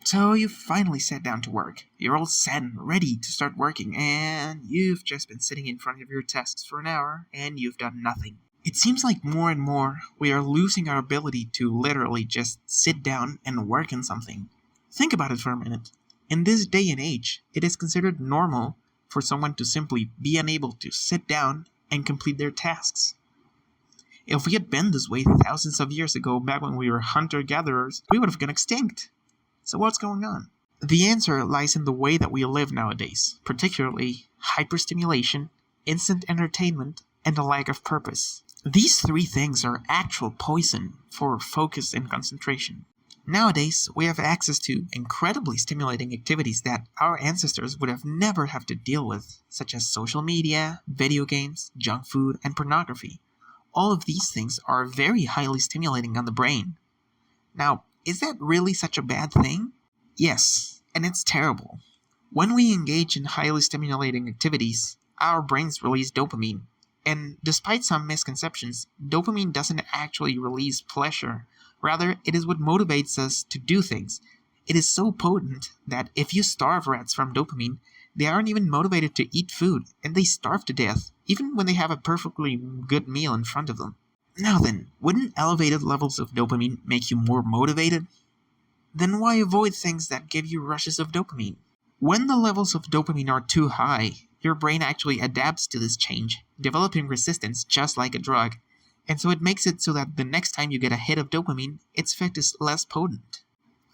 So you finally sat down to work. You're all set and ready to start working, and you've just been sitting in front of your desks for an hour, and you've done nothing. It seems like more and more we are losing our ability to literally just sit down and work on something. Think about it for a minute. In this day and age, it is considered normal for someone to simply be unable to sit down and complete their tasks. If we had been this way thousands of years ago, back when we were hunter-gatherers, we would have gone extinct. So what's going on? The answer lies in the way that we live nowadays, particularly hyperstimulation, instant entertainment, and a lack of purpose. These three things are actual poison for focus and concentration. Nowadays, we have access to incredibly stimulating activities that our ancestors would have never have to deal with, such as social media, video games, junk food, and pornography. All of these things are very highly stimulating on the brain. Now, is that really such a bad thing? Yes, and it's terrible. When we engage in highly stimulating activities, our brains release dopamine. And despite some misconceptions, dopamine doesn't actually release pleasure. Rather, it is what motivates us to do things. It is so potent that if you starve rats from dopamine, they aren't even motivated to eat food, and they starve to death, even when they have a perfectly good meal in front of them. Now then, wouldn't elevated levels of dopamine make you more motivated? Then why avoid things that give you rushes of dopamine? When the levels of dopamine are too high, your brain actually adapts to this change, developing resistance just like a drug, and so it makes it so that the next time you get a hit of dopamine, its effect is less potent.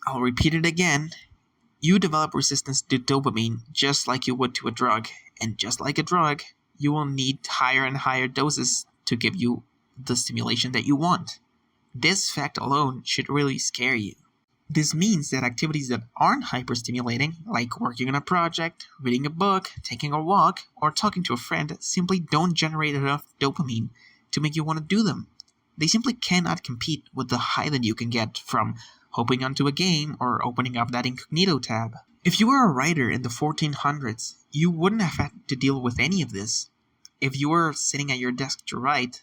I'll repeat it again. You develop resistance to dopamine just like you would to a drug, and just like a drug, you will need higher and higher doses to give you the stimulation that you want. This fact alone should really scare you. This means that activities that aren't hyperstimulating, like working on a project, reading a book, taking a walk, or talking to a friend, simply don't generate enough dopamine to make you want to do them. They simply cannot compete with the high that you can get from hopping onto a game or opening up that incognito tab. If you were a writer in the 1400s, you wouldn't have had to deal with any of this. If you were sitting at your desk to write,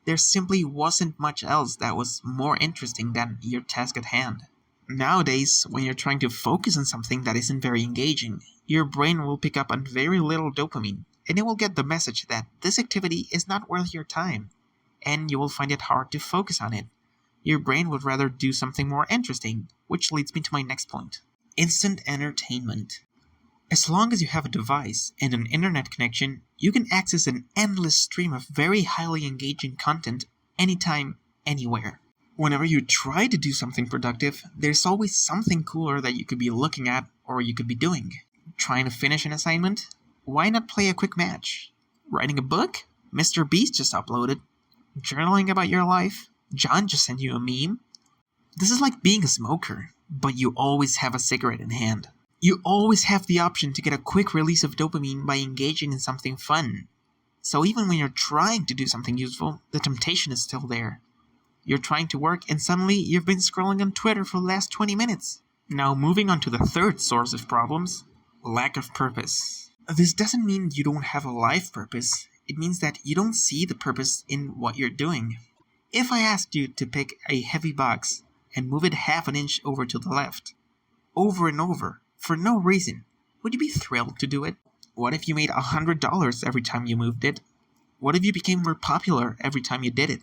there simply wasn't much else that was more interesting than your task at hand. Nowadays, when you're trying to focus on something that isn't very engaging, your brain will pick up on very little dopamine, and it will get the message that this activity is not worth your time, and you will find it hard to focus on it. Your brain would rather do something more interesting, which leads me to my next point. Instant entertainment. As long as you have a device and an internet connection, you can access an endless stream of very highly engaging content anytime, anywhere. Whenever you try to do something productive, there's always something cooler that you could be looking at or you could be doing. Trying to finish an assignment? Why not play a quick match? Writing a book? Mr. Beast just uploaded. Journaling about your life? John just sent you a meme. This is like being a smoker, but you always have a cigarette in hand. You always have the option to get a quick release of dopamine by engaging in something fun. So even when you're trying to do something useful, the temptation is still there. You're trying to work and suddenly you've been scrolling on Twitter for the last 20 minutes. Now moving on to the third source of problems, lack of purpose. This doesn't mean you don't have a life purpose. It means that you don't see the purpose in what you're doing. If I asked you to pick a heavy box and move it half an inch over to the left, over and over, for no reason, would you be thrilled to do it? What if you made $100 every time you moved it? What if you became more popular every time you did it?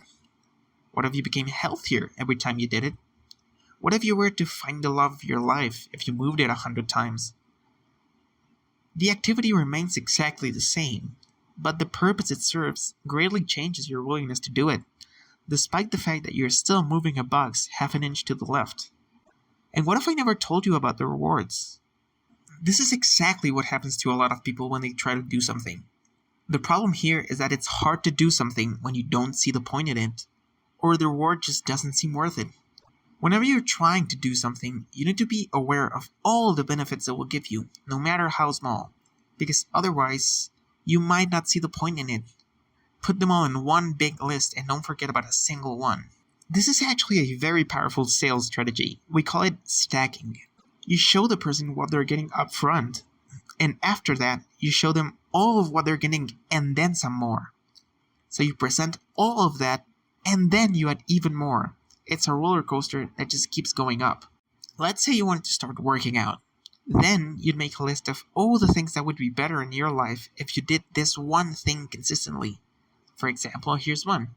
What if you became healthier every time you did it? What if you were to find the love of your life if you moved it 100 times? The activity remains exactly the same, but the purpose it serves greatly changes your willingness to do it, despite the fact that you're still moving a box half an inch to the left. And what if I never told you about the rewards? This is exactly what happens to a lot of people when they try to do something. The problem here is that it's hard to do something when you don't see the point in it, or the reward just doesn't seem worth it. Whenever you're trying to do something, you need to be aware of all the benefits it will give you, no matter how small, because otherwise, you might not see the point in it. Put them all in one big list and don't forget about a single one. This is actually a very powerful sales strategy. We call it stacking. You show the person what they're getting up front, and after that, you show them all of what they're getting and then some more. So you present all of that, and then you add even more. It's a roller coaster that just keeps going up. Let's say you wanted to start working out. Then you'd make a list of all the things that would be better in your life if you did this one thing consistently. For example, here's one.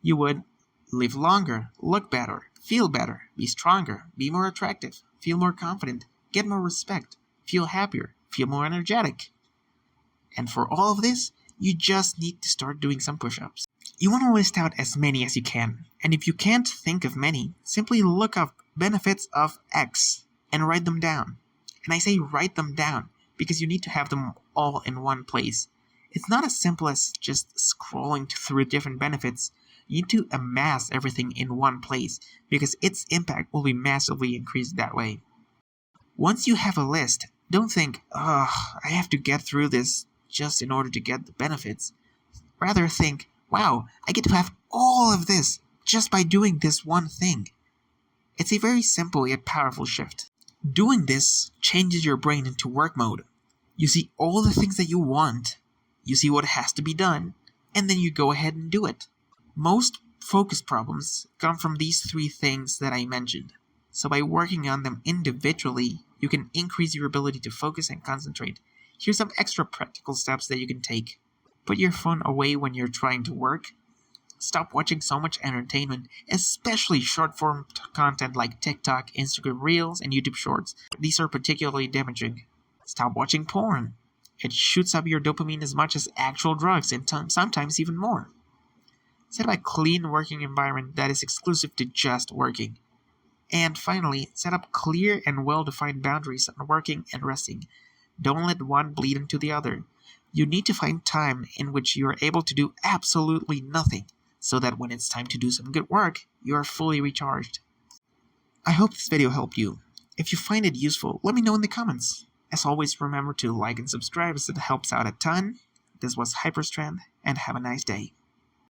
You would live longer, look better, feel better, be stronger, be more attractive, feel more confident, get more respect, feel happier, feel more energetic. And for all of this, you just need to start doing some push-ups. You want to list out as many as you can, and if you can't think of many, simply look up benefits of X and write them down. And I say write them down because you need to have them all in one place. It's not as simple as just scrolling through different benefits. You need to amass everything in one place because its impact will be massively increased that way. Once you have a list, don't think, I have to get through this just in order to get the benefits. Rather think, wow, I get to have all of this just by doing this one thing. It's a very simple yet powerful shift. Doing this changes your brain into work mode. You see all the things that you want, you see what has to be done, and then you go ahead and do it. Most focus problems come from these three things that I mentioned. So by working on them individually, you can increase your ability to focus and concentrate. Here's some extra practical steps that you can take. Put your phone away when you're trying to work. Stop watching so much entertainment, especially short-form content like TikTok, Instagram Reels, and YouTube Shorts. These are particularly damaging. Stop watching porn. It shoots up your dopamine as much as actual drugs, and sometimes even more. Set up a clean working environment that is exclusive to just working. And finally, set up clear and well-defined boundaries on working and resting. Don't let one bleed into the other. You need to find time in which you are able to do absolutely nothing, so that when it's time to do some good work, you are fully recharged. I hope this video helped you. If you find it useful, let me know in the comments. As always, remember to like and subscribe as it helps out a ton. This was Hyperstrength, and have a nice day.